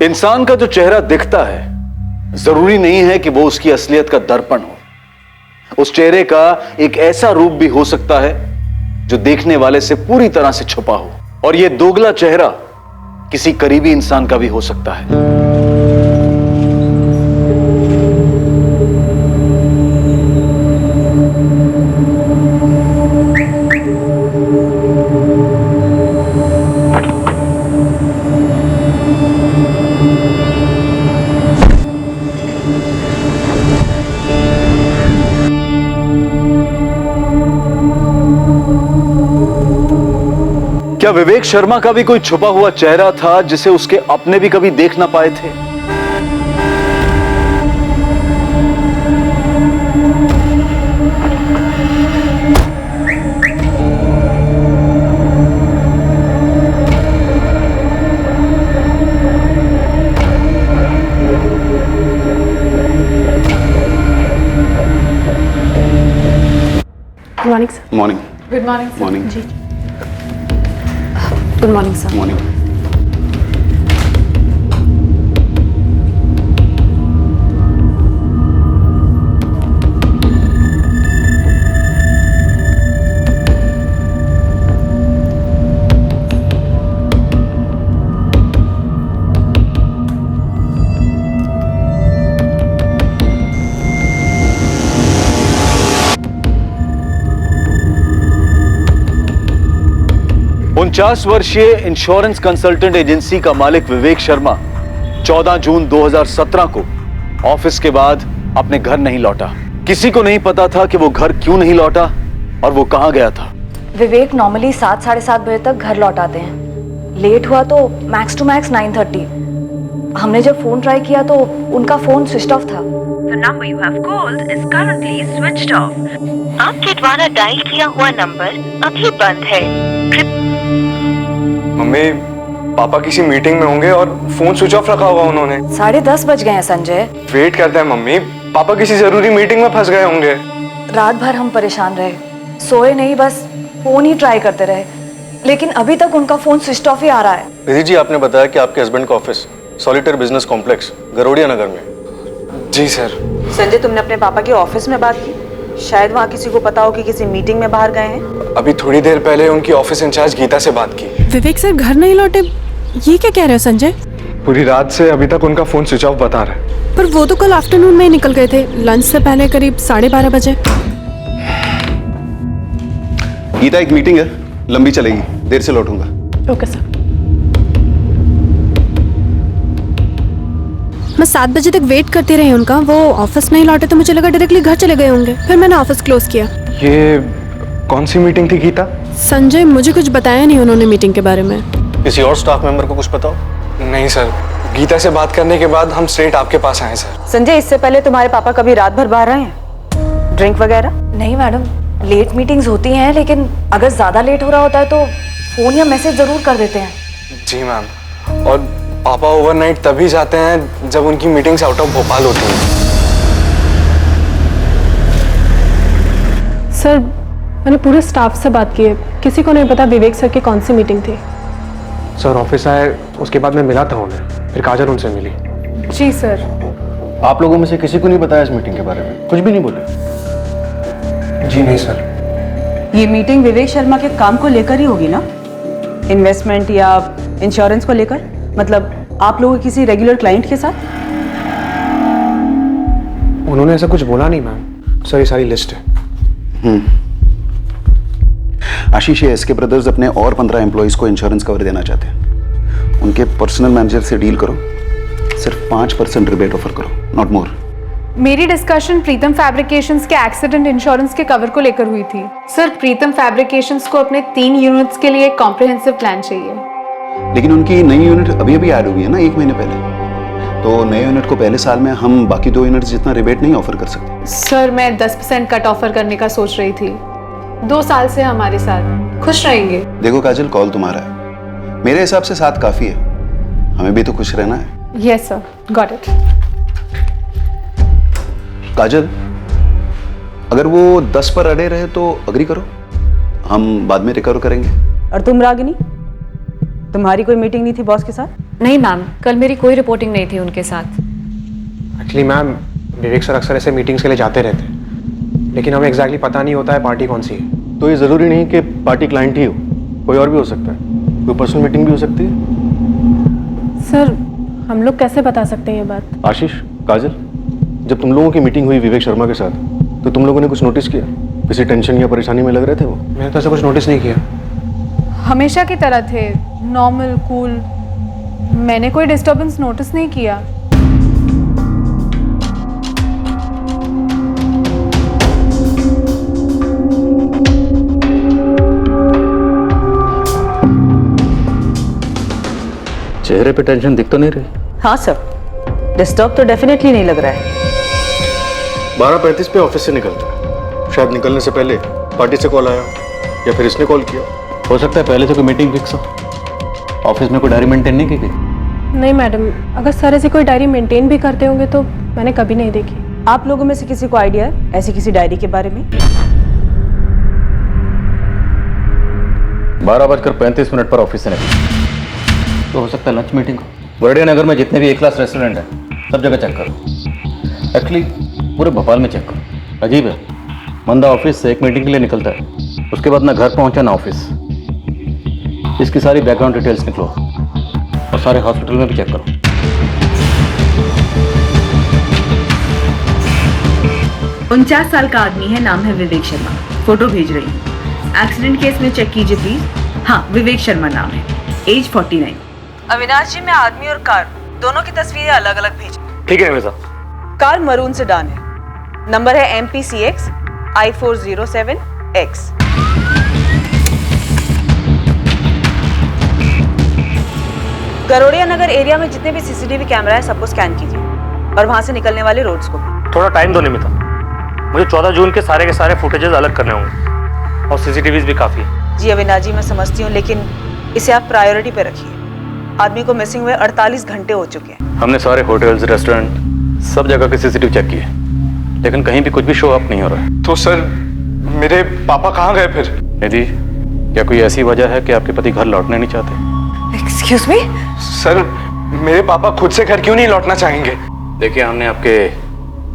इंसान का जो चेहरा दिखता है जरूरी नहीं है कि वो उसकी असलियत का दर्पण हो। उस चेहरे का एक ऐसा रूप भी हो सकता है जो देखने वाले से पूरी तरह से छुपा हो, और यह दोगला चेहरा किसी करीबी इंसान का भी हो सकता है। क्या विवेक शर्मा का भी कोई छुपा हुआ चेहरा था जिसे उसके अपने भी कभी देख ना पाए थे? Good morning sir. Morning. Good morning sir. Morning जी। Good morning sir. मॉर्निंग। उनचास वर्षीय इंश्योरेंस कंसल्टेंट एजेंसी का मालिक विवेक शर्मा 14 जून 2017 को ऑफिस के बाद अपने घर नहीं लौटा। किसी को नहीं पता था कि वो घर क्यों नहीं लौटा और वो कहां गया था। विवेक नॉर्मली 7 साढ़े 7 बजे तक घर लौट आते हैं। लेट हुआ तो मैक्स टू मैक्स 9:30। हमने जब फोन ट्राई किया तो उनका फोन स्विच ऑफ था। The number you have called is currently switched off. आपके द्वारा डायल किया हुआ नंबर अभी बंद है। मम्मी, पापा किसी मीटिंग में होंगे और फोन स्विच ऑफ रखा हुआ उन्होंने। 10:30 बज गए हैं संजय। वेट करते हैं मम्मी, पापा किसी जरूरी मीटिंग में फंस गए होंगे। रात भर हम परेशान रहे, सोए नहीं, बस फोन ही ट्राई करते रहे, लेकिन अभी तक उनका फोन स्विच ऑफ ही आ रहा है। विधि जी, आपने बताया कि आपके हस्बैंड का office Solitaire business complex Garodia Nagar में। जी सर। संजय, तुमने अपने पापा के ऑफिस में बात की? शायद वहाँ किसी को पता हो कि किसी मीटिंग में बाहर गए हैं। अभी थोड़ी देर पहले उनकी ऑफिस इंचार्ज गीता से बात की। विवेक सर घर नहीं लौटे, ये क्या कह रहे हो संजय? पूरी रात से अभी तक उनका फोन स्विच ऑफ बता रहा है। पर वो तो कल आफ्टरनून में ही निकल गए थे, लंच से पहले करीब 12:30 बजे। गीता, एक मीटिंग है, लंबी चलेगी, देर से लौटूंगा। Okay sir. मैं 7 बजे तक वेट करती रही उनका, वो ऑफिस नहीं लौटे तो मुझे लगा डायरेक्टली घर चले गए होंगे, फिर मैंने ऑफिस क्लोज किया। ये कौन सी मीटिंग थी गीता? संजय, मुझे कुछ बताया नहीं उन्होंने मीटिंग के बारे में। किसी और स्टाफ मेंबर को कुछ पता हो? नहीं सर, गीता से बात करने के बाद हम स्ट्रेट आपके पास आए सर। संजय, इससे पहले तुम्हारे पापा कभी रात भर बाहर रहे हैं? ड्रिंक वगैरह? नहीं मैडम, लेट मीटिंग्स होती हैं, लेकिन अगर ज्यादा लेट हो रहा होता है तो फोन या मैसेज जरूर कर देते हैं। जी मैम, और पापा ओवरनाइट तभी जाते हैं जब उनकी मीटिंग्स आउट ऑफ भोपाल होती हैं। सर, मैंने पूरे स्टाफ से बात की है, किसी को नहीं पता विवेक सर की कौन सी मीटिंग थी। सर ऑफिस आए, उसके बाद मैं मिला था उन्हें, फिर काजल उनसे मिली। जी सर। आप लोगों में से किसी को नहीं बताया इस मीटिंग के बारे में? कुछ भी नहीं बोले? जी नहीं सर। ये मीटिंग विवेक शर्मा के काम को लेकर ही होगी ना? इन्वेस्टमेंट या इंश्योरेंस को लेकर? मतलब आप लोगों के किसी रेगुलर क्लाइंट के साथ? उन्होंने ऐसा कुछ बोला नहीं मैम। सर ये सारी लिस्ट है। आशीष, ये एसके ब्रदर्स अपने और 15 एम्प्लॉइज को इंश्योरेंस कवर देना चाहते हैं। उनके पर्सनल मैनेजर से डील करो, सिर्फ 5% रिबेट ऑफर करो, नॉट मोर। मेरी डिस्कशन प्रीतम फैब्रिकेशंस के एक्सीडेंट इंश्योरेंस के कवर को लेकर हुई थी। सर, प्रीतम फैब्रिकेशंस को अपने 3 यूनिट्स के लिए एक कॉम्प्रिहेंसिव प्लान चाहिए। लेकिन उनकी नई यूनिट अभी अभी ऐड हुई है ना, 1 महीने पहले। तो नए यूनिट को पहले साल में हम बाकी 2 यूनिट जितना रिबेट नहीं ऑफर कर सकते। सर, मैं 10% कट ऑफर करने का सोच रही थी। 2 साल से हमारे साथ खुश रहेंगे। देखो काजल, कॉल तुम्हारा है, मेरे हिसाब से 7 काफी है, हमें भी तो खुश रहना है। Yes sir, got it. Kajal, अगर वो 10 पर अड़े रहे तो अग्री करो, हम बाद में रिकवर करेंगे। और तुम रागिनी, तुम्हारी कोई मीटिंग नहीं थी बॉस के साथ? नहीं मैम, कल मेरी कोई रिपोर्टिंग नहीं थी उनके साथ। एक्चुअली मैम, विवेक सर अक्सर ऐसे मीटिंग्स के लिए जाते रहते हैं, लेकिन हमें एग्जैक्टली पता नहीं होता है पार्टी कौन सी है। तो ये ज़रूरी नहीं कि पार्टी क्लाइंट ही हो, कोई और भी हो सकता है, कोई पर्सनल मीटिंग भी हो सकती है। सर हम लोग कैसे बता सकते हैं ये बात? आशीष, काजल, जब तुम लोगों की मीटिंग हुई विवेक शर्मा के साथ, तो तुम लोगों ने कुछ नोटिस किया? किसी टेंशन या परेशानी में लग रहे थे वो? मैंने तो ऐसा कुछ नोटिस नहीं किया। हमेशा की तरह थे, नॉर्मल, कूल। मैंने कोई डिस्टर्बेंस नोटिस नहीं किया। चेहरे पे टेंशन दिख तो नहीं रही। हाँ सर, डिस्टर्ब तो डेफिनेटली नहीं लग रहा है। 12:35 पे ऑफिस से निकलता है, शायद निकलने से पहले पार्टी से कॉल आया या फिर इसने कॉल किया। हो सकता है पहले से कोई मीटिंग फिक्स हो। ऑफिस में कोई डायरी मेंटेन नहीं की गई? नहीं मैडम, अगर सर ऐसी कोई डायरी मेंटेन भी करते होंगे तो मैंने कभी नहीं देखी। आप लोगों में से किसी को आइडिया है ऐसी किसी डायरी के बारे में? 12:35 पर ऑफिस से निकला तो हो सकता है लंच मीटिंग हो। बर्डे नगर में जितने भी ए क्लास रेस्टोरेंट हैं सब जगह चेक करो। एक्चुअली पूरे भोपाल में चेक करो। अजीब है, बंदा ऑफिस से एक मीटिंग के लिए निकलता है, उसके बाद ना घर पहुंचा ना ऑफिस। इसकी सारी बैकग्राउंड डिटेल्स निकलो और सारे हॉस्पिटल में भी चेक करो। उनचास साल का आदमी है, नाम है विवेक शर्मा। फोटो भेज रही हूँ। एक्सीडेंट केस में चेक कीजिए प्लीज। हाँ, विवेक शर्मा नाम है, एज 49। अविनाश जी, मैं आदमी और कार दोनों की तस्वीरें अलग अलग भेज। ठीक है मेरा। कार मरून सेडान है, नंबर है MPCX I407X। गरोड़िया नगर एरिया में जितने भी CCTV कैमरा है सबको स्कैन कीजिए और वहां से निकलने वाले रोड्स को भी। थोड़ा टाइम दो निमिता, मुझे 14 जून के सारे फुटेजेस अलग करने होंगे और CCTVs भी काफी है। जी अविनाश जी, मैं समझती हूँ, लेकिन इसे आप प्रायोरिटी पे रखिए। आदमी को मिसिंग हुए 48 घंटे हो चुके हैं। हमने सारे होटल्स, रेस्टोरेंट, सब जगह के CCTV चेक किए, लेकिन कहीं भी कुछ भी शो अप नहीं हो रहा है। तो सर मेरे पापा कहाँ गए फिर? निधि, क्या कोई ऐसी वजह है कि आपके पति घर लौटने नहीं चाहते? Excuse me? सर मेरे पापा खुद से घर क्यों नहीं लौटना चाहेंगे? देखिए, हमने आपके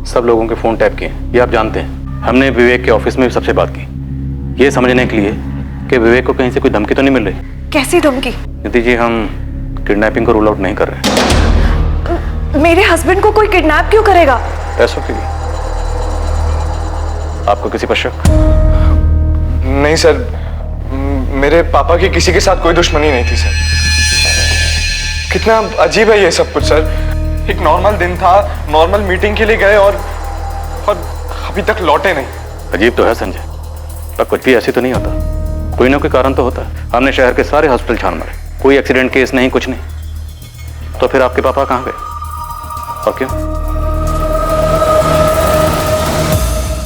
सब लोगों के फोन टैप किए, ये आप जानते हैं। हमने विवेक के ऑफिस में भी सबसे बात की, ये समझने के लिए कि विवेक को कहीं से कोई धमकी तो नहीं मिल रही। कैसी धमकी? निधि जी, हम किडनैपिंग को रूल आउट नहीं कर रहे। मेरे हस्बैंड को कोई किडनैप क्यों करेगा? पैसों के लिए। आपको किसी पर शक? नहीं सर, मेरे पापा की किसी के साथ कोई दुश्मनी नहीं थी सर। कितना अजीब है ये सब कुछ सर। एक नॉर्मल दिन था, नॉर्मल मीटिंग के लिए गए और अभी तक लौटे नहीं। अजीब तो है संजय, पर कुछ भी ऐसे तो नहीं होता, कोई ना कोई कारण तो होता है। हमने शहर के सारे हॉस्पिटल छान मारे, कोई एक्सीडेंट केस नहीं, कुछ नहीं। तो फिर आपके पापा कहाँ गए और क्यों?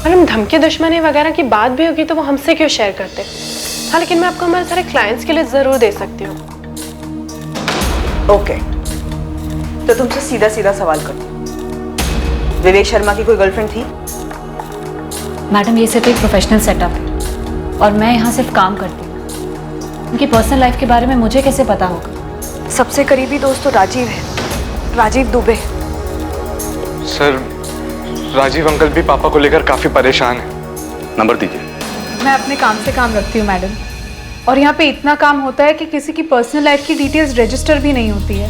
मैडम, धमकी दुश्मनी वगैरह की बात भी होगी तो वो हमसे क्यों शेयर करते? हाँ, लेकिन मैं आपको हमारे सारे क्लाइंट्स के लिए जरूर दे सकती हूँ। ओके, तो तुमसे सीधा सीधा सवाल करती हूँ, विवेक शर्मा की कोई गर्लफ्रेंड थी? मैडम, ये सिर्फ एक प्रोफेशनल सेटअप है और मैं यहाँ सिर्फ काम करती हूँ। उनकी पर्सनल लाइफ के बारे में मुझे कैसे पता होगा? सबसे करीबी दोस्त तो राजीव है, राजीव दुबे। सर राजीव अंकल भी पापा को लेकर काफी परेशान है। नंबर दीजिए। मैं अपने काम से काम रखती हूँ मैडम, और यहाँ पे इतना काम होता है कि किसी की पर्सनल लाइफ की डिटेल्स रजिस्टर भी नहीं होती है।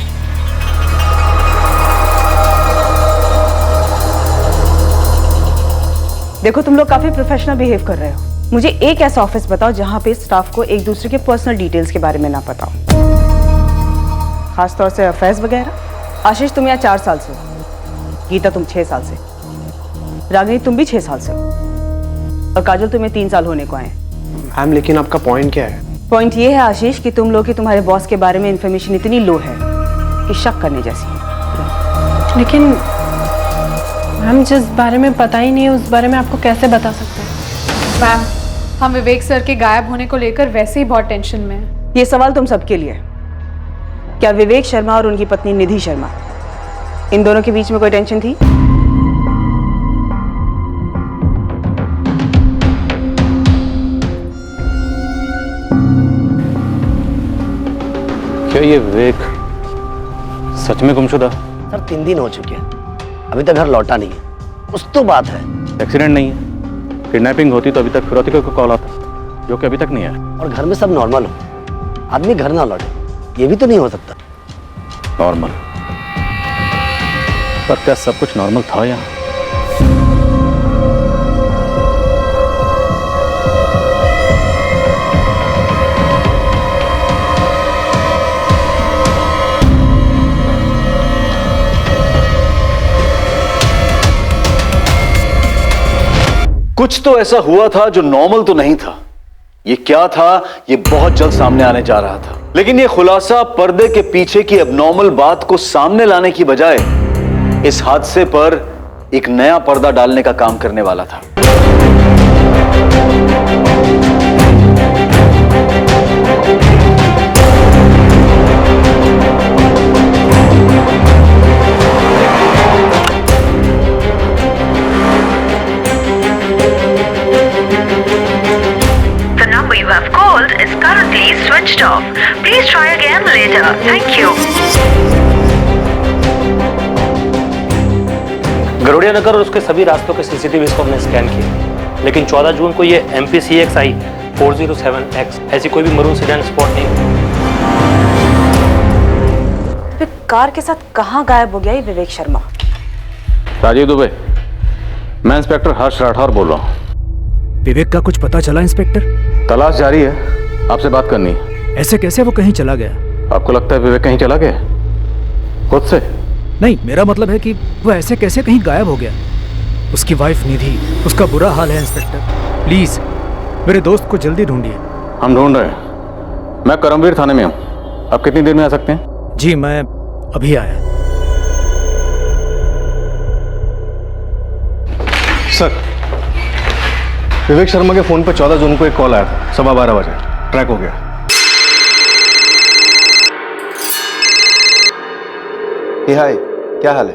देखो, तुम लोग काफी प्रोफेशनल बिहेव कर रहे हो। मुझे एक ऐसा ऑफिस बताओ जहाँ पे स्टाफ को एक दूसरे के पर्सनल डिटेल्स के बारे में ना पता हो, खासतौर से अफेयर्स वगैरह। आशीष, तुम यहाँ 4 साल से हो, गीता तुम 6 साल से, रागिनी तुम भी 6 साल से हो, और काजल तुम्हें 3 साल होने को आए। मैम, लेकिन आपका पॉइंट क्या है? पॉइंट ये है आशीष कि तुम लोग की तुम्हारे बॉस के बारे में इंफॉर्मेशन इतनी लो है कि शक करने जैसी है। लेकिन मैम, जिस बारे में पता ही नहीं है उस बारे में आपको कैसे बता सकते हैं? मैम, हम विवेक सर के गायब होने को लेकर वैसे ही बहुत टेंशन में हैं। ये सवाल तुम सबके लिए। क्या विवेक शर्मा और उनकी पत्नी निधि शर्मा, इन दोनों के बीच में कोई टेंशन थी? क्या ये विवेक सच में गुमशुदा? सर 3 दिन हो चुके हैं, अभी तक घर लौटा नहीं है। कुछ तो बात है। एक्सीडेंट नहीं है, किडनैपिंग होती तो अभी तक फिरौती का कॉल आता, जो कि अभी तक नहीं आया। और घर में सब नॉर्मल हो, आदमी घर ना लौटे, ये भी तो नहीं हो सकता। नॉर्मल? पर क्या सब कुछ नॉर्मल था यहाँ? कुछ तो ऐसा हुआ था जो नॉर्मल तो नहीं था। ये क्या था, ये बहुत जल्द सामने आने जा रहा था। लेकिन ये खुलासा पर्दे के पीछे की अबनॉर्मल बात को सामने लाने की बजाय इस हादसे पर एक नया पर्दा डालने का काम करने वाला था। You have called is currently switched off. Please try again later. Thank you. गरुड़िया नगर और उसके सभी रास्तों के सीसीटीवी को हमने स्कैन किया, लेकिन 14 जून को ये MPCXI 407X ऐसी कोई भी मरून सेडान स्पॉट नहीं। फिर कार के साथ कहाँ गायब हो गया ये विवेक शर्मा? राजीव दुबे, मैं इंस्पेक्टर हर्ष राठौर बोल रहा हूँ। विवेक का कुछ पता चला इंस्पेक्टर? तलाश जारी है, आपसे बात करनी है। ऐसे कैसे वो कहीं चला गया? आपको लगता है विवेक कहीं चला गया खुद से? नहीं, मेरा मतलब है कि वो ऐसे कैसे कहीं गायब हो गया। उसकी वाइफ निधि, उसका बुरा हाल है इंस्पेक्टर। प्लीज मेरे दोस्त को जल्दी ढूंढिए। हम ढूंढ रहे हैं। मैं करमवीर थाने में हूँ, आप कितनी देर में आ सकते हैं? जी मैं अभी आया। सर, विवेक शर्मा के फोन पर 14 जून को एक कॉल आया था 12:15 बजे। ट्रैक हो गया। हाय, क्या हाल है?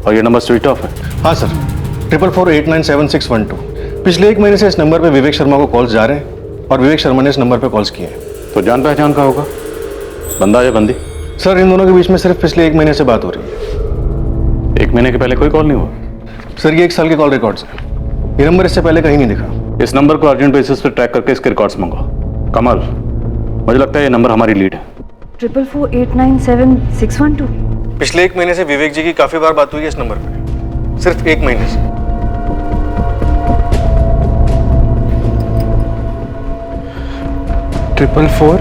और ये नंबर स्विच ऑफ है? हाँ सर, 4448976112। पिछले 1 महीने से इस नंबर पे विवेक शर्मा को कॉल्स जा रहे हैं और विवेक शर्मा ने इस नंबर पे कॉल्स किए हैं। तो जान पहचान का होगा, बंदा या बंदी? सर इन दोनों के बीच में सिर्फ पिछले 1 महीने से बात हो रही है। 1 महीने के पहले कोई कॉल नहीं हुआ? सर ये 1 साल के कॉल रिकॉर्ड्स हैं। ये नंबर इससे पहले कहीं नहीं दिखा। इस नंबर को अर्जेंट बेसिस पे ट्रैक करके इसके रिकॉर्ड्स मंगाओ। कमल, मुझे लगता है ये नंबर हमारी लीड है। 4448976112। पिछले 1 महीने से विवेक जी की काफी बार बात हुई है इस नंबर पे, सिर्फ 1 महीने से। ट्रिपल 4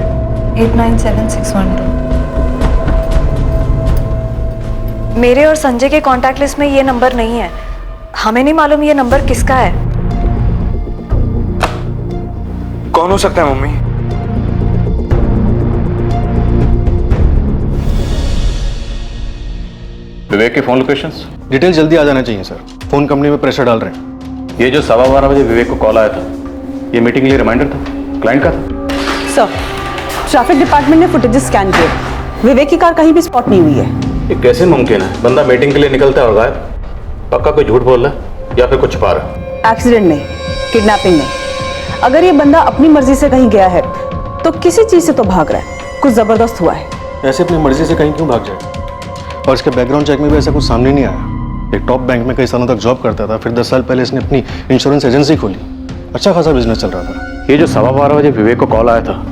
8976112। मेरे और संजय के कांटेक्ट लिस्ट में ये नंबर नहीं है। हमें नहीं मालूम ये नंबर किसका है। कौन हो सकता है मम्मी? विवेक के फोन लोकेशंस? डिटेल जल्दी आ जाना चाहिए सर, फोन कंपनी में प्रेशर डाल रहे हैं। ये जो 12:15 बजे विवेक को कॉल आया था, ये मीटिंग के लिए रिमाइंडर था, क्लाइंट का था? सर, ट्रैफिक डिपार्टमेंट ने फुटेजेस स्कैन किए, विवेक की कार कहीं भी स्पॉट नहीं हुई है। ये कैसे मुमकिन है? बंदा मीटिंग के लिए निकलता है और गायब। पक्का कोई झूठ बोल रहा है या फिर कुछ छुपा रहा है? एक्सीडेंट नहीं, किडनैपिंग नहीं। अगर ये बंदा अपनी मर्जी से कहीं गया है तो किसी चीज से तो भाग रहा है, कुछ जबरदस्त हुआ है। ऐसे अपनी मर्जी से कहीं क्यों भाग जाए? और इसके बैकग्राउंड चेक में भी ऐसा कुछ सामने नहीं आया। एक टॉप बैंक में कई सालों तक जॉब करता था, फिर 10 साल पहले इसने अपनी इंश्योरेंस एजेंसी खोली। अच्छा खासा बिजनेस चल रहा था। ये जो 12:15 बजे विवेक को कॉल आया था,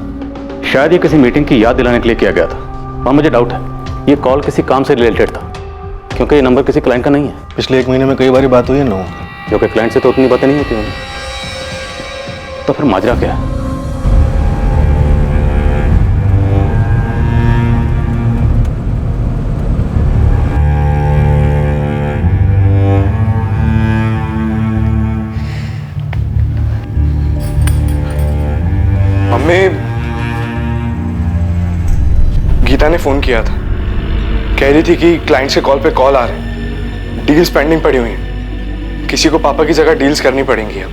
शायद ये किसी मीटिंग की याद दिलाने के लिए किया गया था। और मुझे डाउट है ये कॉल किसी काम से रिलेटेड था, क्योंकि ये नंबर किसी क्लाइंट का नहीं है। पिछले 1 महीने में कई बार बात हुई है लोगों की, जो कि क्लाइंट से तो उतनी बातें नहीं होती होंगी। तो फिर माजरा क्या है? मम्मी, गीता ने फोन किया था, कह रही थी कि क्लाइंट से कॉल पे कॉल आ रहे हैं, डील्स पेंडिंग पड़ी हुई हैं, किसी को पापा की जगह डील्स करनी पड़ेंगी अब।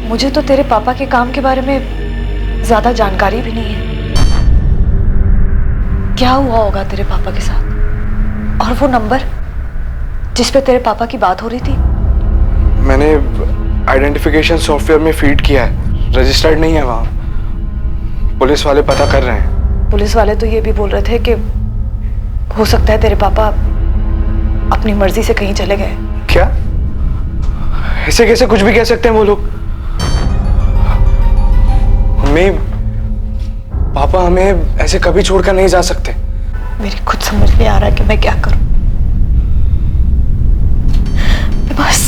मुझे तो तेरे पापा के काम के बारे में ज्यादा जानकारी भी नहीं है। क्या हुआ होगा तेरे पापा के साथ? और वो नंबर जिस पे तेरे पापा की बात हो रही थी? मैंने आइडेंटिफिकेशन सॉफ्टवेयर में फीड किया है, रजिस्टर्ड नहीं है वहाँ। पुलिस वाले पता कर रहे हैं। पुलिस वाले तो ये भी बोल रहे थे कि हो सकता है तेरे पापा अपनी मर्जी से कहीं चले गए। क्या? ऐसे कैसे कुछ भी कह सकते हैं वो लोग? मम्मी, पापा हमें ऐसे कभी छोड़कर नहीं जा सकते। मेरी खुद समझ नहीं आ रहा कि मैं क्या करूं। बस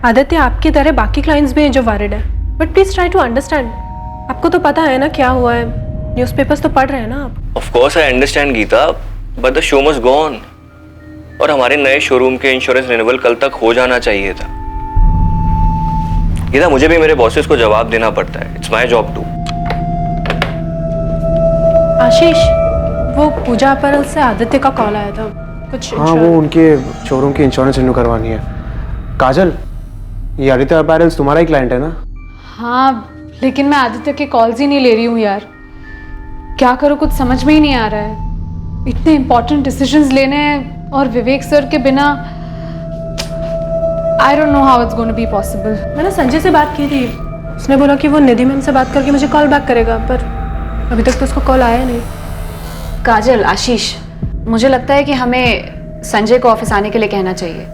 आदित्य, आपकी तरह बाकी क्लाइंट्स भी हैं जो वरिड है, but please try to understand. आपको तो पता है ना क्या हुआ है, न्यूज़पेपर्स तो पढ़ रहे हैं ना आप। Of course I understand Geeta, but the show must go on. और हमारे नए शोरूम के इंश्योरेंस रिन्यूअल कल तक हो जाना चाहिए था। गीता, मुझे भी मेरे बॉसेस को जवाब देना पड़ता है। It's my job too. Ashish, वो पूजा अपरल से आदित्य का कॉल आया था कुछ। हाँ, वो उनके शोरूम की इंश्योरेंस रिन्यू करवानी है। काजल, ये आदित्य अपैरल्स तुम्हारा ही क्लाइंट है ना? हाँ, लेकिन मैं आदित्य के कॉल्स ही नहीं ले रही हूँ यार। क्या करूँ, कुछ समझ में ही नहीं आ रहा है। इतने इंपॉर्टेंट डिसीजंस लेने हैं और विवेक सर के बिना I don't know how it's gonna be possible. मैंने संजय से बात की थी, उसने बोला कि वो निधि मैम से बात करके मुझे कॉल बैक करेगा, पर अभी तक तो उसको कॉल आया नहीं। काजल, आशीष, मुझे लगता है कि हमें संजय को ऑफिस आने के लिए कहना चाहिए।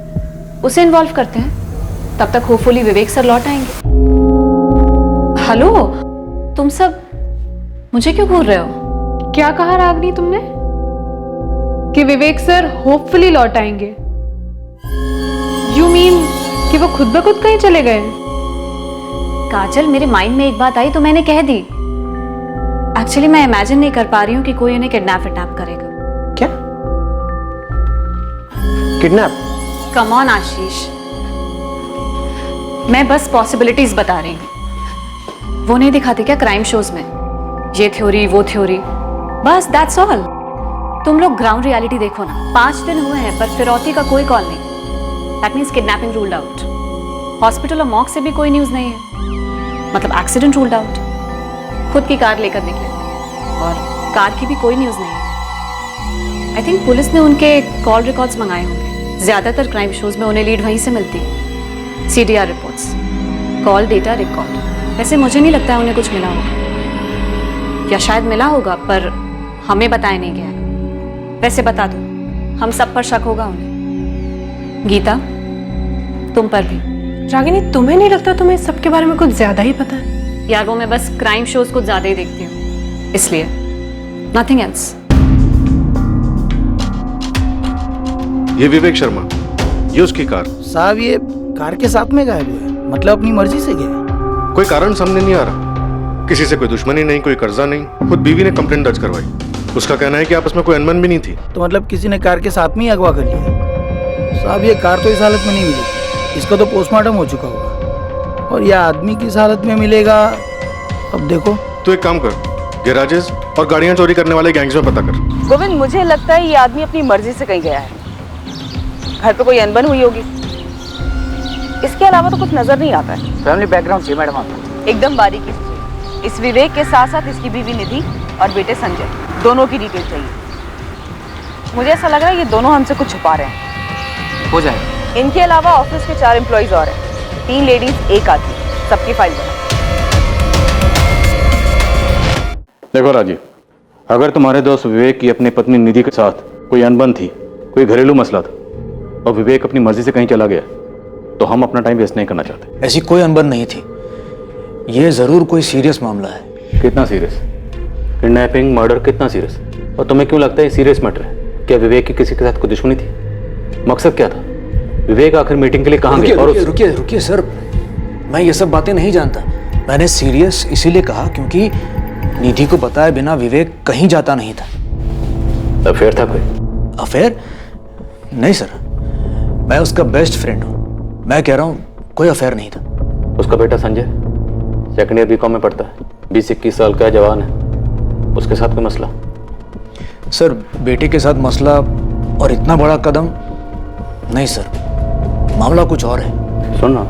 उसे इन्वॉल्व करते हैं, तब तक होपफुली विवेक सर लौट आएंगे। हेलो, तुम सब मुझे क्यों घूर रहे हो? क्या कहा रागनी तुमने? कि विवेक सर होपफुली लौट आएंगे? यू मीन कि वो खुद ब खुद कहीं चले गए? काजल, मेरे माइंड में एक बात आई तो मैंने कह दी। एक्चुअली मैं इमेजिन नहीं कर पा रही हूँ कि कोई उन्हें किडनैप करेगा। क्या? किडनैप? कम ऑन आशीष, मैं बस पॉसिबिलिटीज बता रही हूँ। वो नहीं दिखाते क्या क्राइम शोज में, ये थ्योरी वो थ्योरी, बस दैट्स ऑल। तुम लोग ग्राउंड रियलिटी देखो ना। 5 दिन हुए हैं पर फिरौती का कोई कॉल नहीं। That means kidnapping ruled out. Hospital और मॉर्ग से भी कोई न्यूज नहीं है, मतलब एक्सीडेंट रूल्ड आउट। खुद की कार लेकर निकले और कार की भी कोई न्यूज नहीं है। आई थिंक पुलिस ने उनके कॉल रिकॉर्ड्स मंगाए होंगे। ज्यादातर क्राइम शोज में उन्हें लीड वहीं से मिलती है। CDR reports, call data record. वैसे मुझे नहीं लगता है उन्हें कुछ मिला होगा, या शायद मिला होगा पर हमें बताया नहीं गया है। वैसे बता दो, हम सब पर शक होगा उन्हें। गीता, तुम पर भी। रागिनी, तुम्हें नहीं लगता तुम्हें इस सब के बारे में कुछ ज्यादा ही पता है? यार, वो मैं बस क्राइम शोज कुछ ज्यादा ही देखती हूँ, इसलिए, नथिंग एल्स। ये विवेक शर्मा, ये उसकी कार। साहब, ये कार के साथ में गायब हुए, मतलब अपनी मर्जी से गए? कोई कारण सामने नहीं आ रहा। किसी से कोई दुश्मनी नहीं, कोई कर्जा नहीं। खुद बीवी ने कंप्लेंट दर्ज करवाई। उसका कहना है कि आपस में कोई अनबन भी नहीं थी। तो मतलब किसी ने कार के साथ में ही अगवा कर लिया? साहब, ये कार तो इस हालत में नहीं मिलेगी, इसका तो पोस्टमार्टम हो चुका होगा, और यह आदमी किस हालत में मिलेगा अब देखो। तो एक काम कर, गैराजेस और गाड़ियां चोरी करने वाले गैंग्स में पता कर। गोविंद, मुझे लगता है ये आदमी अपनी मर्जी से कहीं गया है। घर पे कोई अनबन हुई होगी, इसके अलावा तो कुछ नजर नहीं आता है। फैमिली बैकग्राउंड चाहिए मैडम आपको? एकदम बारीकी से। इस विवेक के साथ साथ इसकी बीवी निधि और बेटे संजय, दोनों की डिटेल चाहिए। मुझे ऐसा लग रहा है ये दोनों हमसे कुछ छुपा रहे हैं। हो जाएगा। इनके अलावा ऑफिस के 4 एम्प्लॉइज और हैं, 3 लेडीज 1 आदमी, सबकी फाइल बना। देखो राजीव, अगर तुम्हारे दोस्त विवेक की अपनी पत्नी निधि के साथ कोई अनबन थी, कोई घरेलू मसला था, और विवेक अपनी मर्जी से कहीं चला गया, तो हम अपना टाइम वेस्ट नहीं करना चाहते। ऐसी कोई अनबन नहीं थी, ये जरूर कोई सीरियस मामला है। कितना सीरियस? किडनैपिंग, मर्डर, कितना सीरियस? और तुम्हें क्यों लगता है सीरियस मैटर है? क्या विवेक की किसी के साथ कोई दुश्मनी थी? मकसद क्या था? विवेक आखिर मीटिंग के लिए कहाँ गया? और रुकिए सर, मैं ये सब बातें नहीं जानता। मैंने सीरियस इसीलिए कहा क्योंकि निधि को बताए बिना विवेक कहीं जाता नहीं था। अफेयर था कोई? अफेयर? नहीं सर, मैं उसका बेस्ट फ्रेंड हूँ। मैं कह रहा हूँ कोई अफेयर नहीं था। उसका बेटा संजय सेकंड ईयर B.Com में पढ़ता है, 20-21 साल का जवान है, उसके साथ कोई मसला? सर, बेटे के साथ मसला और इतना बड़ा कदम नहीं सर, मामला कुछ और है। सुन ना,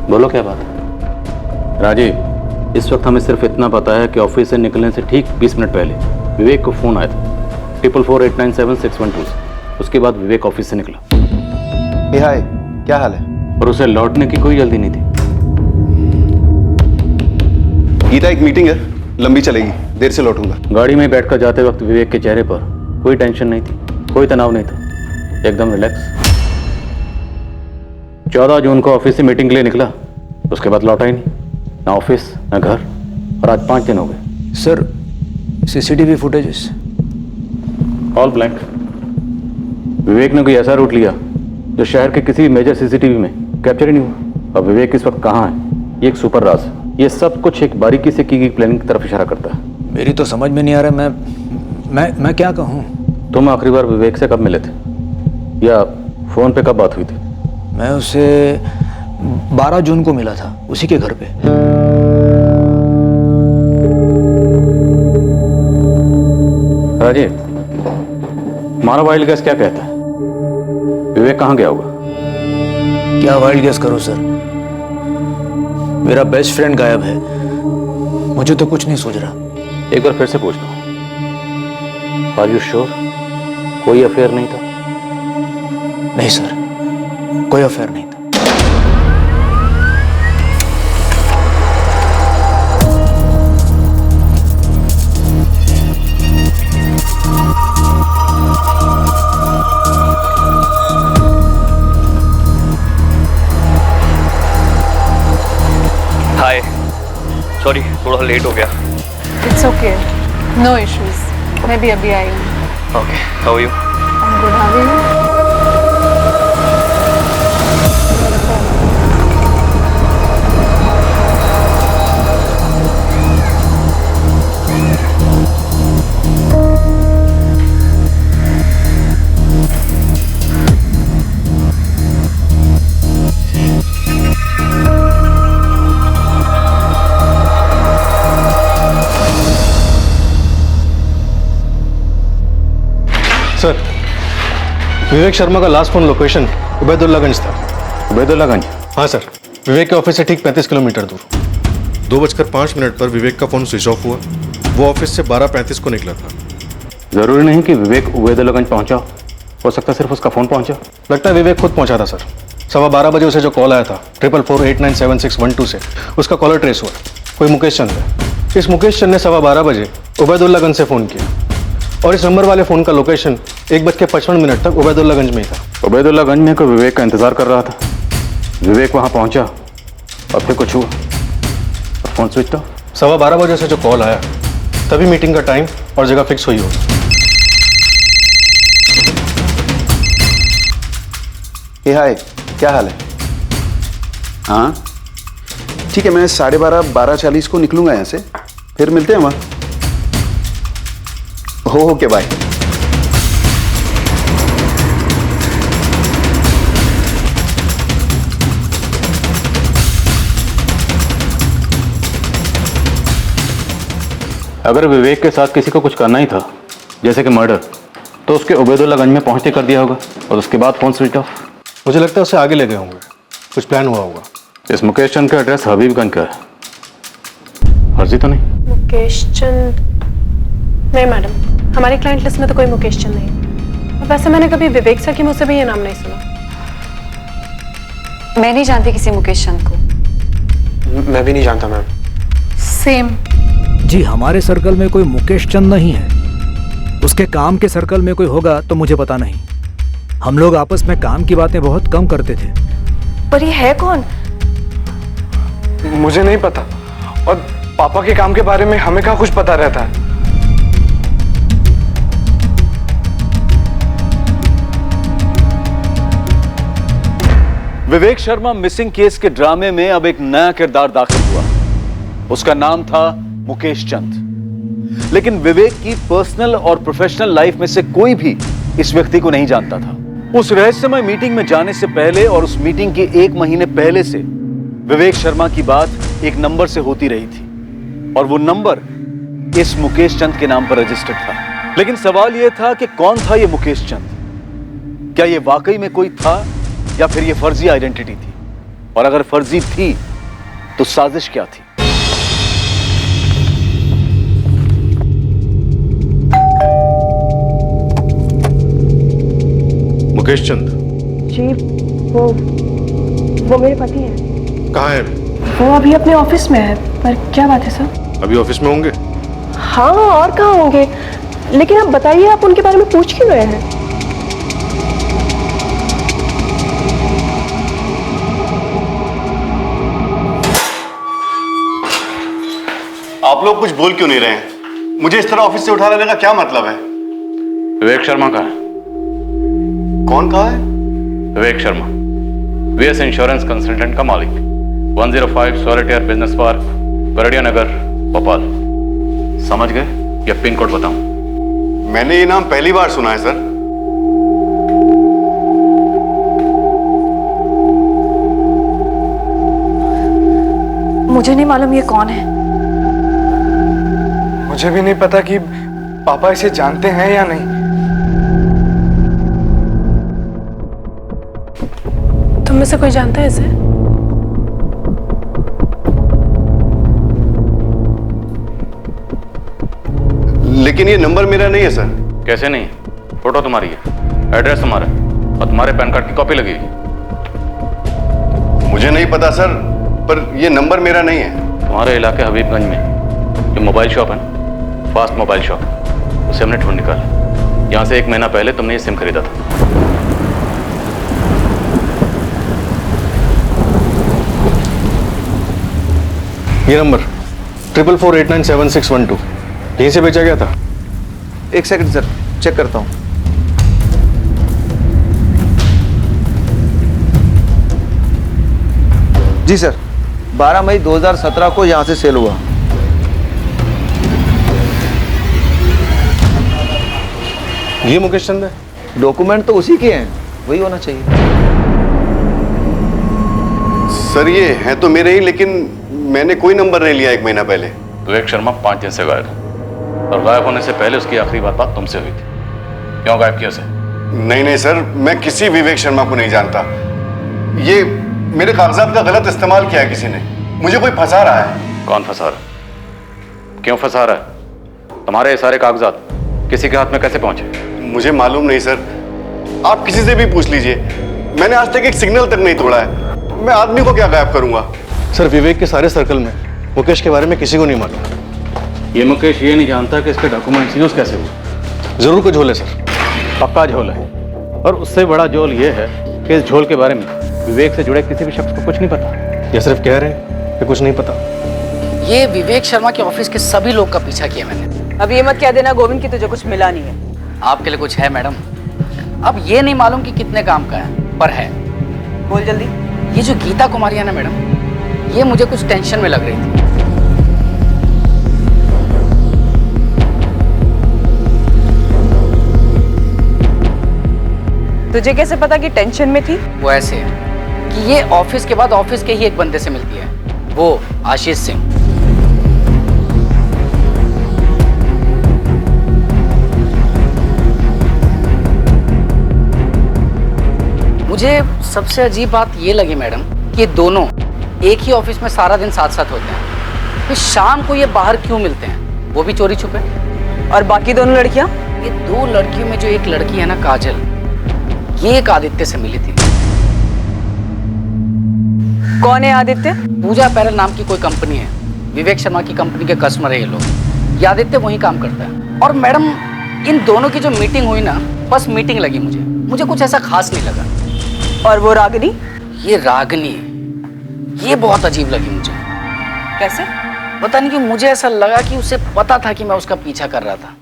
बोलो क्या बात है? राजीव, इस वक्त हमें सिर्फ इतना पता है कि ऑफिस से निकलने से ठीक 20 मिनट पहले विवेक को फोन आया था 4448976112 से। उसके बाद विवेक ऑफिस से निकला। हाय, क्या हाल है? और उसे लौटने की कोई जल्दी नहीं थी। गीता, एक मीटिंग है, लंबी चलेगी, देर से लौटूंगा। गाड़ी में बैठकर जाते वक्त विवेक के चेहरे पर कोई टेंशन नहीं थी, कोई तनाव नहीं था, एकदम रिलैक्स। 14 जून को ऑफिस से मीटिंग के लिए निकला, उसके बाद लौटा ही नहीं, ना ऑफिस ना घर, और आज 5 दिन हो गए। Sir CCTV footages all blank. Vivek ने कोई ऐसा रूट लिया जो शहर के किसी मेजर सीसीटीवी में कैप्चर ही नहीं हुआ। और विवेक इस वक्त कहाँ है, ये एक सुपर राज है। ये सब कुछ एक बारीकी से की गई प्लानिंग की तरफ इशारा करता है। मेरी तो समझ में नहीं आ रहा, मैं क्या कहूँ। तुम आखिरी बार विवेक से कब मिले थे, या फोन पे कब बात हुई थी? मैं उसे 12 जून को मिला था, उसी के घर पे। राजीव, हमारा वाइल्ड गैस क्या कहता है, विवेक कहाँ गया होगा? क्या वाइल्ड गेस करो सर, मेरा बेस्ट फ्रेंड गायब है, मुझे तो कुछ नहीं सूझ रहा। एक बार फिर से पूछ लो, आर यू श्योर कोई अफेयर नहीं था? नहीं सर, कोई अफेयर नहीं था। हाय, सॉरी थोड़ा लेट हो गया। इट्स ओके, नो इश्यूज, मैं भी अभी आई हूँ। Okay, how are you? Good, how are you? Sir, Vivek Sharma का लास्ट फोन लोकेशन उबैदुल्लागंज था। उबैदुल्लागंज? हाँ सर, विवेक के ऑफिस से ठीक 35 किलोमीटर दूर। 2:05 पर विवेक का फोन स्विच ऑफ हुआ। वो ऑफिस से 12:35 को निकला था। जरूरी नहीं कि विवेक उबैदुल्लागंज पहुंचा, हो सकता है सिर्फ उसका फोन पहुंचा। लगता है विवेक खुद पहुंचा था सर। 12:15 बजे उसे जो कॉल आया था 444897612 से, उसका कॉलर ट्रेस हुआ, कोई मुकेश चंद है। इस मुकेश चंद ने 12:15 बजे उबैदुल्लागंज से फ़ोन किया, और इस नंबर वाले फ़ोन का लोकेशन 1:55 तक उबैदुल्लागंज में ही था। उबैदुल्लागंज में कोई विवेक का इंतजार कर रहा था। विवेक वहां पहुंचा और फिर कुछ हुआ और फोन स्विच ऑफ। 12:15 बजे से जो कॉल आया तभी मीटिंग का टाइम और जगह फिक्स हुई होगी। हे हाय, क्या हाल है? हाँ ठीक है, मैं 12:30 12:40 को निकलूंगा यहाँ से, फिर मिलते हैं वहाँ। Okay bye. अगर विवेक के साथ किसी को कुछ करना ही था, जैसे कि मर्डर, तो उसके उबैदुल्लागंज में पहुंचते कर दिया होगा और उसके बाद फोन स्विच ऑफ। मुझे लगता है उससे आगे ले गए होंगे, कुछ प्लान हुआ होगा। इस मुकेश चंद का एड्रेस हबीबगंज का है, फर्जी तो नहीं? मुकेश चंद? नहीं मैडम, हमारी क्लाइंट लिस्ट में तो कोई मुकेश चंद नहीं। और वैसे मैंने कभी विवेक सर की मुँह से भी ये नाम नहीं सुना। मैं नहीं जानती किसी मुकेश चंद को। मैं भी नहीं जानता मैम। सेम। जी, हमारे सर्कल में कोई मुकेश चंद नहीं है। उसके काम के सर्कल में कोई होगा तो मुझे पता नहीं। हम लोग आपस में काम की बातें बहुत कम करते थे। पर ये है कौन? मुझे नहीं पता, और पापा के काम के बारे में हमें कहाँ कुछ पता रहता है। विवेक शर्मा मिसिंग केस के ड्रामे में अब एक नया किरदार दाखिल हुआ। उसका नाम था मुकेश चंद। लेकिन विवेक की पर्सनल और प्रोफेशनल लाइफ में से कोई भी इस व्यक्ति को नहीं जानता था। उस रहस्यमय मीटिंग में जाने से पहले और उस मीटिंग के 1 महीने पहले से विवेक शर्मा की बात एक नंबर से होती रही थी, और वो नंबर इस मुकेश चंद के नाम पर रजिस्टर्ड था। लेकिन सवाल यह था कि कौन था ये मुकेश चंद? क्या ये वाकई में कोई था या फिर ये फर्जी आइडेंटिटी थी? और अगर फर्जी थी तो साजिश क्या थी? मुकेश चंद? जी, वो मेरे पति हैं। कहाँ है? वो अभी अपने ऑफिस में है। पर क्या बात है सर? अभी ऑफिस में होंगे? हाँ, और कहाँ होंगे? लेकिन आप बताइए, आप उनके बारे में पूछ क्यों रहे हैं? आप लोग कुछ बोल क्यों नहीं रहे हैं? मुझे इस तरह ऑफिस से उठा लेने का क्या मतलब है? विवेक शर्मा कहाँ है? कौन कहा है? Vivek Sharma, VS insurance consultant का मालिक, 105 सॉलिटेयर बिजनेस पार्क, बरड़िया नगर, भोपाल। समझ गए या पिन कोड बताऊं? मैंने ये नाम पहली बार सुना है सर। मुझे नहीं मालूम ये कौन है। मुझे भी नहीं पता कि पापा इसे जानते हैं या नहीं। तुम में से कोई जानता है इसे? लेकिन ये नंबर मेरा नहीं है सर। कैसे नहीं? फोटो तुम्हारी है, एड्रेस तुम्हारा है और तुम्हारे पैन कार्ड की कॉपी लगी है। मुझे नहीं पता सर, पर ये नंबर मेरा नहीं है। तुम्हारे इलाके हबीबगंज में जो मोबाइल शॉप है ना, फास्ट मोबाइल शॉप, उसे हमने ढूंढ निकाला। यहाँ से 1 महीना पहले तुमने ये सिम खरीदा था। ये नंबर 444897612 यहीं से बेचा गया था। एक सेकंड सर, चेक करता हूँ। जी सर, 12 मई 2017 को यहाँ से सेल हुआ। ये मुकेश चंद है? डॉक्यूमेंट तो उसी के हैं, वही होना चाहिए। सर ये है तो मेरे ही, लेकिन मैंने कोई नंबर नहीं लिया 1 महीना पहले। विवेक शर्मा 5 दिन से गायब है और गायब होने से पहले उसकी आखिरी बात तुमसे हुई थी। क्यों गायब किया उसे? नहीं नहीं सर, मैं किसी विवेक शर्मा को नहीं जानता। ये मेरे कागजात का गलत इस्तेमाल किया है किसी ने। मुझे कोई फंसा रहा है। कौन फंसा रहा है? क्यों फंसा रहा है? तुम्हारे ये सारे कागजात किसी के हाथ में कैसे पहुंचे? मुझे मालूम नहीं सर, आप किसी से भी पूछ लीजिए। मैंने आज तक एक सिग्नल तक नहीं तोड़ा है। मैं आदमी को क्या गायब करूंगा? सर विवेक के सारे सर्कल में मुकेश के बारे में किसी को नहीं मालूम। ये मुकेश ये नहीं जानता कि इसके डॉक्यूमेंट्स यूज कैसे हुए। जरूर कोई झोल है सर। पक्का झोल है, और उससे बड़ा झोल ये है कि इस झोल के बारे में विवेक से जुड़े किसी भी शख्स को कुछ नहीं पता। ये सिर्फ कह रहे हैं कि कुछ नहीं पता। ये विवेक शर्मा के ऑफिस के सभी लोग का पीछा किया मैंने। अब ये मत कह देना गोविंद की तुझे कुछ मिला नहीं है। आपके लिए कुछ है मैडम? अब ये नहीं मालूम कि कितने काम का है, पर है। बोल जल्दी। ये जो गीता कुमारी है ना मैडम, ये मुझे कुछ टेंशन में लग रही थी। तुझे कैसे पता कि टेंशन में थी? वो ऐसे है कि ये ऑफिस के बाद ऑफिस के ही एक बंदे से मिलती है, वो आशीष सिंह। मुझे सबसे अजीब बात ये लगी मैडम कि ये दोनों एक ही ऑफिस में सारा दिन साथ साथ होते हैं, फिर शाम को ये बाहर क्यों मिलते हैं, वो भी चोरी छुपे? और बाकी दोनों लड़कियां? ये 2 लड़कियों में जो एक लड़की है ना काजल, ये एक आदित्य से मिली थी। कौन है आदित्य? पूजा पैरल नाम की कोई कंपनी है, विवेक शर्मा की कंपनी के कस्टमर है ये लोग। ये आदित्य वही काम करता है। और मैडम इन दोनों की जो मीटिंग हुई ना, बस मीटिंग लगी मुझे कुछ ऐसा खास नहीं लगा। और वो रागिनी? ये रागिनी, ये बहुत अजीब लगी मुझे। कैसे? पता नहीं क्यों मुझे ऐसा लगा कि उसे पता था कि मैं उसका पीछा कर रहा था।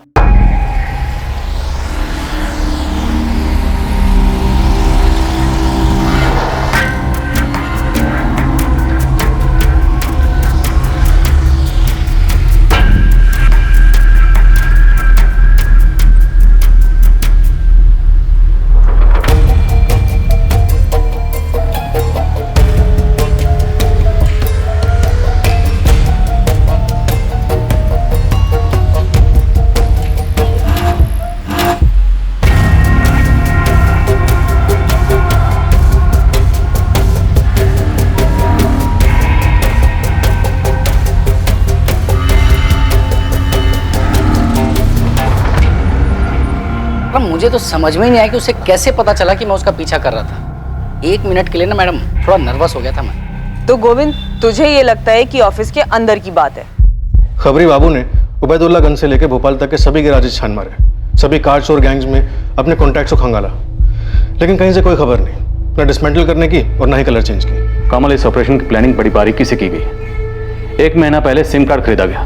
मुझे तो समझ में ही नहीं आया कि उसे कैसे पता चला कि मैं उसका पीछा कर रहा था। 1 मिनट के लिए ना मैडम थोड़ा नर्वस हो गया था मैं। तो गोविंद तुझे ये लगता है कि ऑफिस के अंदर की बात है? खबरी बाबू ने उबैदुल्लागंज से लेकर भोपाल तक के सभी गैराजेस छान मारे, सभी कार चोर गैंग्स में अपने कॉन्टैक्ट्स को खंगाला, लेकिन कहीं से कोई खबर नहीं, ना डिसमेंटल करने की और ना ही कलर चेंज की। कमल, इस ऑपरेशन की प्लानिंग बड़ी बारीकी से की गई। 1 महीना पहले सिम कार्ड खरीदा गया,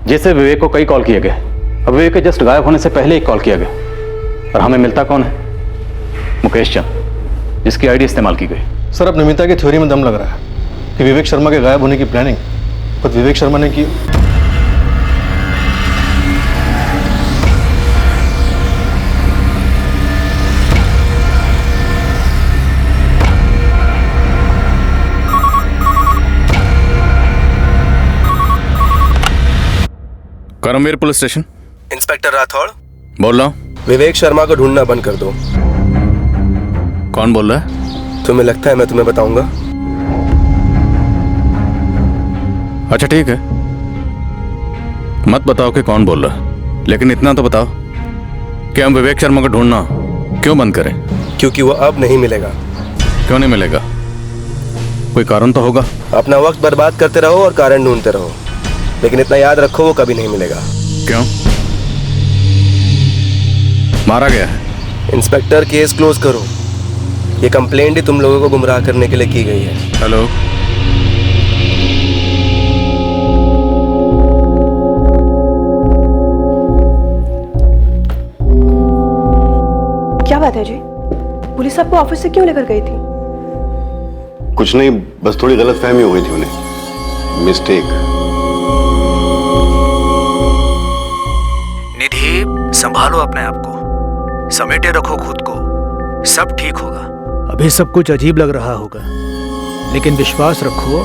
जिससे विवेक को कई कॉल किए गए। अब विवेक के जस्ट गायब होने से पहले एक कॉल किया गया, और हमें मिलता कौन है? मुकेश चंद, जिसकी आईडी इस्तेमाल की गई। सर, अब नमिता की थ्योरी में दम लग रहा है कि विवेक शर्मा के गायब होने की प्लानिंग खुद विवेक शर्मा ने की। Karamveer police station. Inspector Rathore बोल रहा हूँ। विवेक शर्मा को ढूंढना बंद कर दो। कौन बोल रहा है? तुम्हें लगता है मैं तुम्हें बताऊंगा? अच्छा ठीक है, मत बताओ कि कौन बोल रहा है, लेकिन इतना तो बताओ कि हम विवेक शर्मा को ढूंढना क्यों बंद करें? क्योंकि वो अब नहीं मिलेगा। क्यों नहीं मिलेगा? कोई कारण तो होगा। अपना वक्त बर्बाद करते रहो और कारण ढूंढते रहो, लेकिन इतना याद रखो वो कभी नहीं मिलेगा। क्यों? मारा गया है? इंस्पेक्टर, केस क्लोज करो। ये कंप्लेंट ही तुम लोगों को गुमराह करने के लिए की गई है। हेलो, क्या बात है जी? पुलिस आपको ऑफिस से क्यों लेकर गई थी? कुछ नहीं, बस थोड़ी गलतफहमी हो गई थी उन्हें, मिस्टेक। निधि, संभालो अपने आप को, समेटे रखो खुद को, सब ठीक होगा। अभी सब कुछ अजीब लग रहा होगा, लेकिन विश्वास रखो,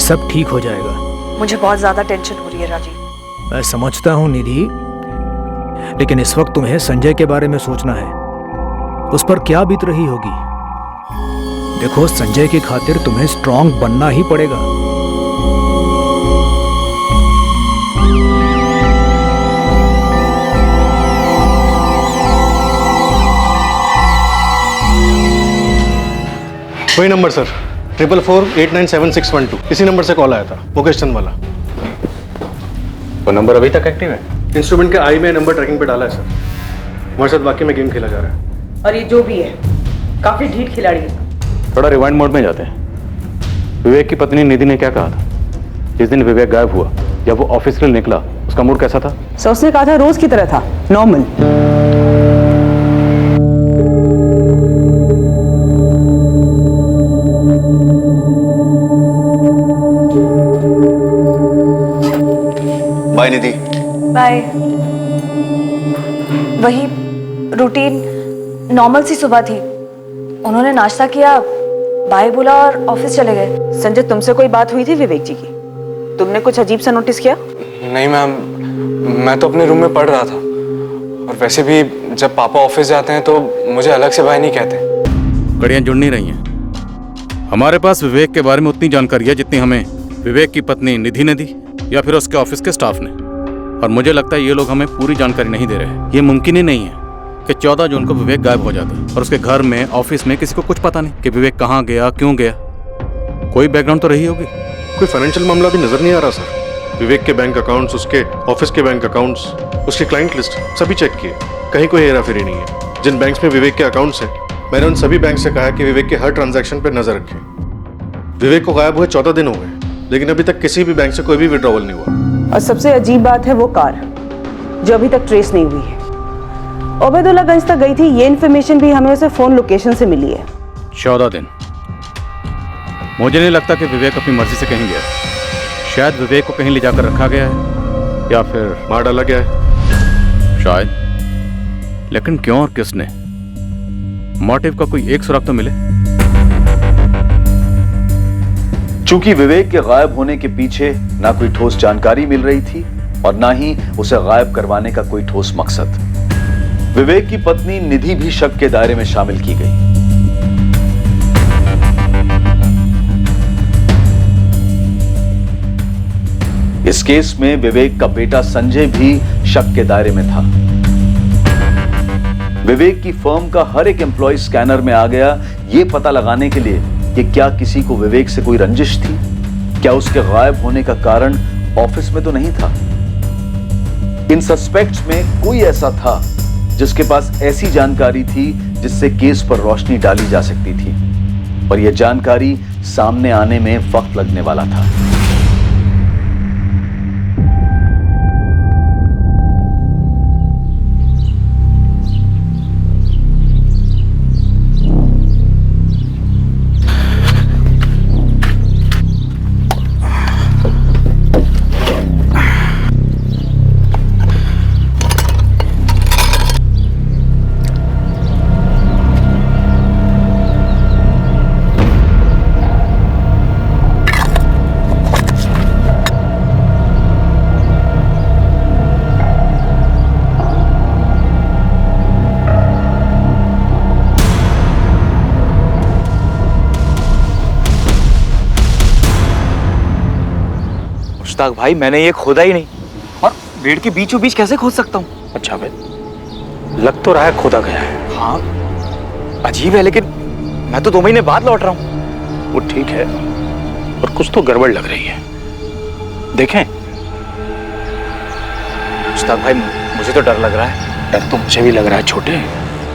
सब ठीक हो जाएगा। मुझे बहुत ज्यादा टेंशन हो रही है राजीव। मैं समझता हूँ निधि, लेकिन इस वक्त तुम्हें संजय के बारे में सोचना है। उस पर क्या बीत रही होगी। देखो, संजय की खातिर तुम्हें स्ट्रांग बनना ही पड़ेगा। वही नंबर सर, 444897612, इसी नंबर से कॉल आया था, मुकेश चंद वाला। वो नंबर अभी तक एक्टिव है? इंस्ट्रूमेंट के आई में नंबर ट्रैकिंग पे डाला है सर। हमारे साथ वाकई में गेम खेला जा रहा है। और ये जो भी है, काफी ढीठ खिलाड़ी है। थोड़ा रिवाइंड मोड में जाते हैं। विवेक की पत्नी निधि ने क्या कहा था जिस दिन विवेक गायब हुआ? जब वो ऑफिस के लिए निकला, उसका मूड कैसा था? सो उसने कहा था रोज की तरह था, नॉर्मल। बाय निधि। बाय। वही रूटीन नॉर्मल सी सुबह थी। उन्होंने नाश्ता किया, बाय बोला और ऑफिस चले गए। संजय, तुमसे कोई बात हुई थी विवेक जी की? तुमने कुछ अजीब सा नोटिस किया? नहीं मैम, मैं तो अपने रूम में पढ़ रहा था, और वैसे भी जब पापा ऑफिस जाते हैं तो मुझे अलग से बाय नहीं कहते। कड़ियाँ जुड़ नहीं रही हैं। हमारे पास विवेक के बारे में उतनी जानकारी है जितनी हमें विवेक की पत्नी निधि ने दी या फिर उसके ऑफिस के स्टाफ ने, और मुझे लगता है ये लोग हमें पूरी जानकारी नहीं दे रहे। ये मुमकिन ही नहीं है कि 14 जून को विवेक गायब हो जाता है और उसके घर में, ऑफिस में किसी को कुछ पता नहीं कि विवेक कहाँ गया, क्यों गया। कोई बैकग्राउंड तो रही होगी। कोई फाइनेंशियल मामला भी नजर नहीं आ रहा सर। विवेक के बैंक अकाउंट्स, उसके ऑफिस के बैंक अकाउंट्स, उसकी क्लाइंट लिस्ट सभी चेक किए, कहीं कोई हेराफेरी नहीं है। जिन बैंक्स में विवेक के अकाउंट्स हैं, मैंने उन सभी बैंक से कहा है कि विवेक के हर ट्रांजैक्शन पर नजर रखें। विवेक को गायब हुए 14 दिन हो गए, लेकिन अभी तक किसी भी बैंक से कोई भी विड्रॉवल नहीं हुआ। और सबसे अजीब बात है वो कार, जो अभी तक ट्रेस नहीं हुई है। उबैदुल्लागंज तक गई थी, ये इन्फॉर्मेशन भी हमें उसे फोन लोकेशन से मिली है। 14 दिन। मुझे नहीं लगता कि विवेक अपनी मर्जी से कहीं गया। शायद विवेक को कहीं ले जाकर रखा गया है या फिर मार डाला गया है शायद। लेकिन क्यों और किसने? मोटिव का कोई एक सुराग तो मिले। चूंकि विवेक के गायब होने के पीछे ना कोई ठोस जानकारी मिल रही थी और ना ही उसे गायब करवाने का कोई ठोस मकसद, विवेक की पत्नी निधि भी शक के दायरे में शामिल की गई। इस केस में विवेक का बेटा संजय भी शक के दायरे में था। विवेक की फर्म का हर एक एम्प्लॉय स्कैनर में आ गया, यह पता लगाने के लिए कि क्या किसी को विवेक से कोई रंजिश थी, क्या उसके गायब होने का कारण ऑफिस में तो नहीं था। इन सस्पेक्ट्स में कोई ऐसा था जिसके पास ऐसी जानकारी थी जिससे केस पर रोशनी डाली जा सकती थी, पर यह जानकारी सामने आने में वक्त लगने वाला था। मुश्ताक भाई, मैंने ये खोदा ही नहीं, और पेड़ के बीचों बीच कैसे खोद सकता हूँ? अच्छा भाई, लग तो रहा है खोदा गया है। हाँ, अजीब है, लेकिन मैं तो 2 महीने बाद लौट रहा हूँ। वो ठीक है, और कुछ तो गड़बड़ लग रही है। देखें। मुश्ताक भाई, मुझे तो डर लग रहा है। डर तो मुझे भी लग रहा है छोटे,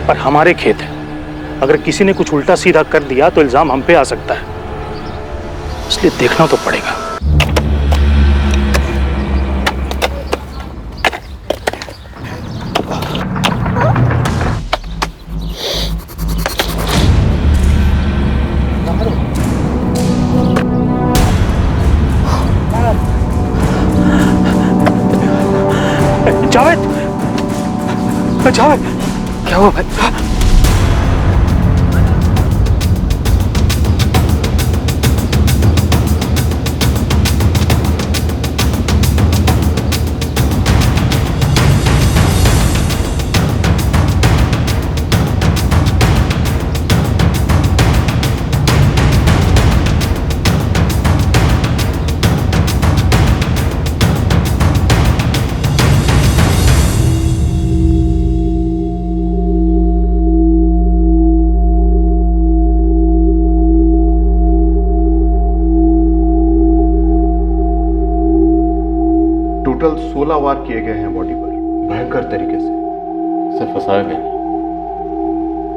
पर हमारे खेत है। अगर किसी ने कुछ उल्टा सीधा कर दिया तो इल्जाम हम पे आ सकता है, इसलिए देखना तो पड़ेगा। जावेद, जावेद, क्या हुआ भाई? टोटल 16 वार किए गए हैं बॉडी पर, भयंकर तरीके से। इसे फंसाया गया,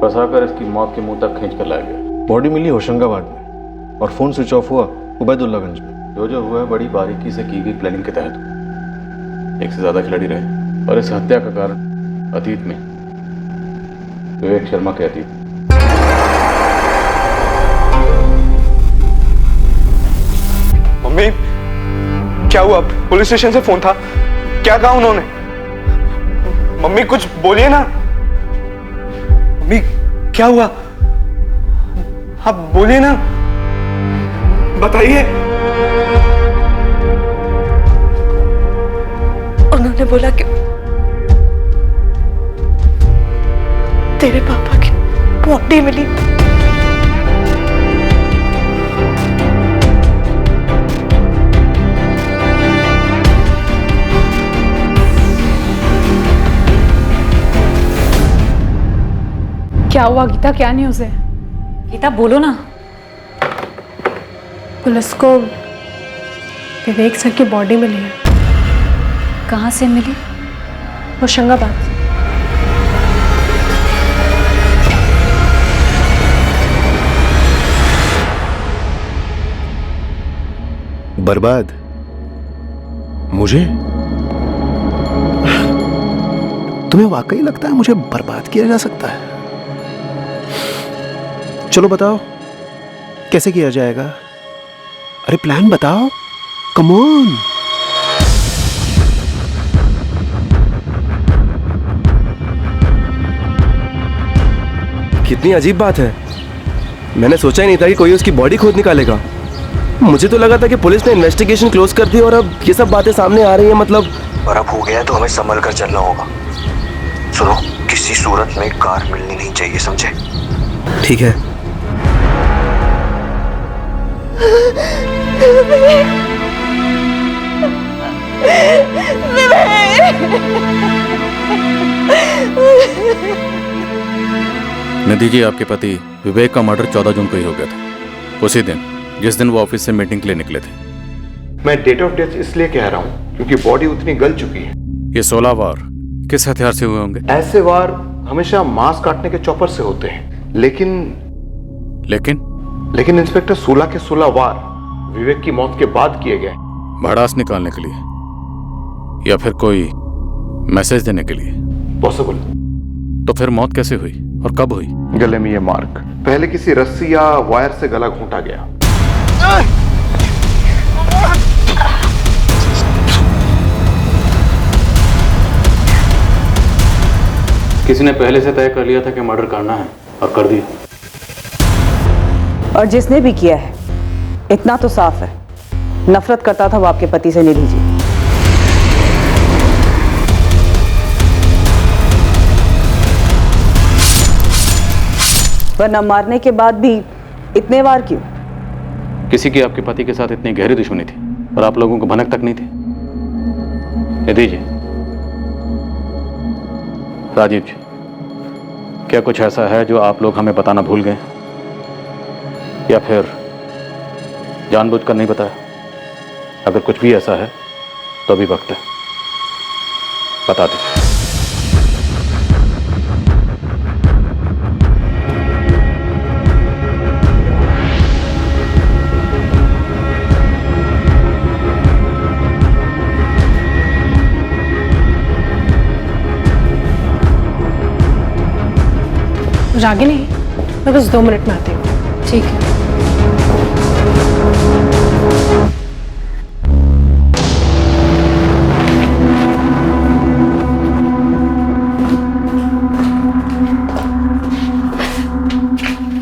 फंसाकर इसकी मौत के मुंह तक खींच कर लाया गया। बॉडी मिली होशंगाबाद में और फोन स्विच ऑफ हुआ उबैदुल्लागंज में। जो हुआ है बड़ी बारीकी से की गई प्लानिंग के तहत। एक से ज्यादा खिलाड़ी रहे, और इस हत्या का कारण अतीत में विवेक शर्मा के अतीत। मम्मी, क्या हुआ? पुलिस स्टेशन से फोन था, क्या कहा उन्होंने? मम्मी कुछ बोलिए ना। मम्मी क्या हुआ? आप बोलिए ना, बताइए। उन्होंने बोला कि तेरे पापा की बॉडी मिली। क्या हुआ गीता, क्या न्यूज़ है? गीता बोलो ना। पुलिस को विवेक सर की बॉडी मिली है। कहाँ से मिली? होशंगाबाद। बर्बाद? मुझे? तुम्हें वाकई लगता है मुझे बर्बाद किया जा सकता है? चलो बताओ कैसे किया जाएगा? अरे प्लान बताओ, कम ऑन। कितनी अजीब बात है, मैंने सोचा ही नहीं था कि कोई उसकी बॉडी खोद निकालेगा। मुझे तो लगा था कि पुलिस ने इन्वेस्टिगेशन क्लोज कर दी, और अब ये सब बातें सामने आ रही हैं। मतलब और अब हो गया तो हमें संभल कर चलना होगा। सुनो, किसी सूरत में कार मिलनी नहीं चाहिए, समझे? ठीक है। निधि जी, आपके पति विवेक का मर्डर 14 जून को ही हो गया था, उसी दिन जिस दिन वो ऑफिस से मीटिंग के लिए निकले थे। मैं डेट ऑफ डेथ इसलिए कह रहा हूँ क्योंकि बॉडी उतनी गल चुकी है। ये 16 वार किस हथियार से हुए होंगे? ऐसे वार हमेशा मांस काटने के चॉपर से होते हैं, लेकिन इंस्पेक्टर 16 के 16 वार विवेक की मौत के बाद किए गए। भड़ास निकालने के लिए या फिर कोई मैसेज देने के लिए? पॉसिबल। तो फिर मौत कैसे हुई और कब हुई? गले में ये मार्क पहले किसी रस्सी या वायर से गला घूंटा गया। किसी ने पहले से तय कर लिया था कि मर्डर करना है और कर दिया। और जिसने भी किया है इतना तो साफ है, नफरत करता था वो आपके पति से, निधि जी। वरना मारने के बाद भी इतने वार क्यों? किसी की आपके पति के साथ इतनी गहरी दुश्मनी थी और आप लोगों को भनक तक नहीं थी? निधि जी, राजीव जी, क्या कुछ ऐसा है जो आप लोग हमें बताना भूल गए या फिर जानबूझकर नहीं बताया? अगर कुछ भी ऐसा है तो अभी वक्त है, बता दें। रागिनी, मैं बस 2 मिनट में आती हूँ। ठीक है।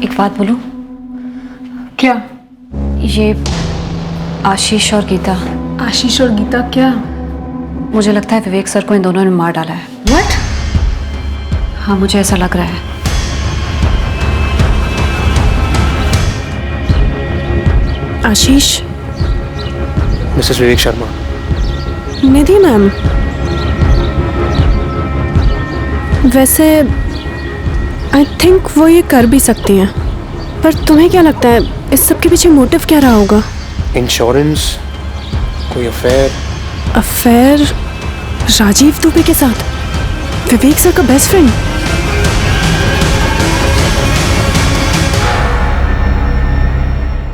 एक बात बोलूं? क्या? ये आशीष और गीता। आशीष और गीता क्या? मुझे लगता है विवेक सर को इन दोनों ने मार डाला है। What? हाँ, मुझे ऐसा लग रहा है। आशीष। मिसेस विवेक शर्मा। निधि मैम, वैसे आई थिंक वो ये कर भी सकती हैं, पर तुम्हें क्या लगता है इस सब के पीछे मोटिव क्या रहा होगा? इंश्योरेंस, कोई अफेयर? अफेयर राजीव दुबे के साथ? विवेक सर का बेस्ट फ्रेंड?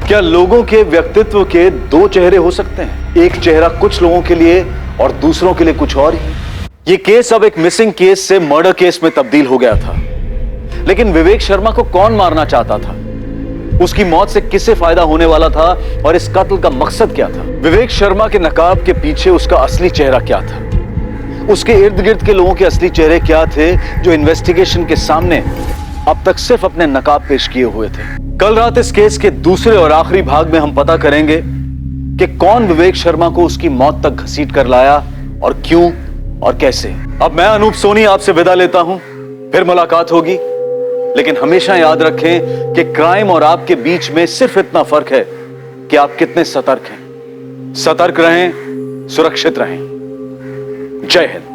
क्या लोगों के व्यक्तित्व के 2 चेहरे हो सकते हैं? एक चेहरा कुछ लोगों के लिए और दूसरों के लिए कुछ और ही। ये केस अब एक मिसिंग केस से मर्डर केस में तब्दील हो गया था, लेकिन विवेक शर्मा को कौन मारना चाहता था? उसकी मौत से किसे फायदा होने वाला था और इस कत्ल का मकसद क्या था? विवेक शर्मा के नकाब के पीछे उसका असली चेहरा क्या था? उसके इर्द गिर्द के लोगों के असली चेहरे क्या थे जो इन्वेस्टिगेशन के सामने अब तक सिर्फ अपने नकाब पेश किए हुए थे? कल रात इस केस के दूसरे और आखिरी भाग में हम पता करेंगे कि कौन विवेक शर्मा को उसकी मौत तक घसीट कर लाया और क्यों और कैसे। अब मैं अनूप सोनी आपसे विदा लेता हूं, फिर मुलाकात होगी, लेकिन हमेशा याद रखें कि क्राइम और आपके बीच में सिर्फ इतना फर्क है कि आप कितने सतर्क हैं। सतर्क रहें, सुरक्षित रहें। जय हिंद।